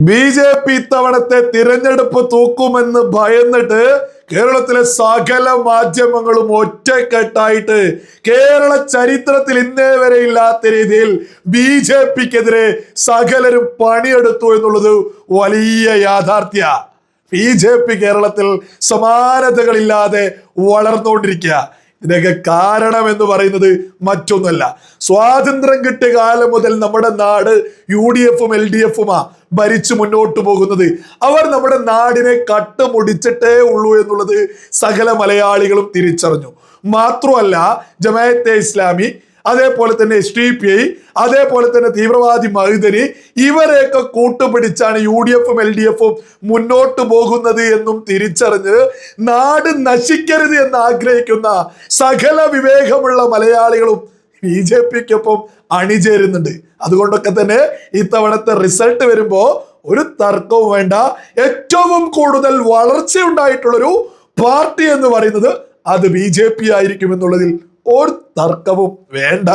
BJP ഇത്തവണത്തെ തിരഞ്ഞെടുപ്പ് തൂക്കുമെന്ന് ഭയന്നിട്ട് കേരളത്തിലെ സകല മാധ്യമങ്ങളും ഒറ്റക്കെട്ടായിട്ട് കേരള ചരിത്രത്തിൽ ഇന്നേ വരെ ഇല്ലാത്ത രീതിയിൽ ബി.ജെ.പിക്കെതിരെ സകലരും പണിയെടുത്തു എന്നുള്ളത് വലിയ യാഥാർത്ഥ്യ. ബി.ജെ.പി കേരളത്തിൽ സമാനതകളില്ലാതെ വളർന്നുകൊണ്ടിരിക്കുക. ഇതിനൊക്കെ കാരണം എന്ന് പറയുന്നത് മറ്റൊന്നല്ല, സ്വാതന്ത്ര്യം കിട്ടിയ കാലം മുതൽ നമ്മുടെ നാട് UDF-ഉം LDF-ഉമാ ഭരിച്ചു മുന്നോട്ട് പോകുന്നത്. അവർ നമ്മുടെ നാടിനെ കട്ടുമുടിച്ചിട്ടേ ഉള്ളൂ എന്നുള്ളത് സകല മലയാളികളും തിരിച്ചറിഞ്ഞു. മാത്രമല്ല, ജമാഅത്തെ ഇസ്ലാമി, അതേപോലെ തന്നെ SDPI, അതേപോലെ തന്നെ തീവ്രവാദി മഹ്ദനി, ഇവരെയൊക്കെ കൂട്ടുപിടിച്ചാണ് UDF-ഉം LDF-ഉം മുന്നോട്ട് പോകുന്നത് എന്നും തിരിച്ചറിഞ്ഞ് നാട് നശിക്കരുത് എന്ന് ആഗ്രഹിക്കുന്ന സകല വിവേകമുള്ള മലയാളികളും ബി.ജെ.പിക്കൊപ്പം അണിചേരുന്നുണ്ട്. അതുകൊണ്ടൊക്കെ തന്നെ ഇത്തവണത്തെ റിസൾട്ട് വരുമ്പോ ഒരു തർക്കവും വേണ്ട. ഏറ്റവും കൂടുതൽ വളർച്ച ഉണ്ടായിട്ടുള്ളൊരു പാർട്ടി എന്ന് പറയുന്നത് അത് ബി.ജെ.പി ആയിരിക്കും എന്നുള്ളതിൽ ഒരു തർക്കവും വേണ്ട.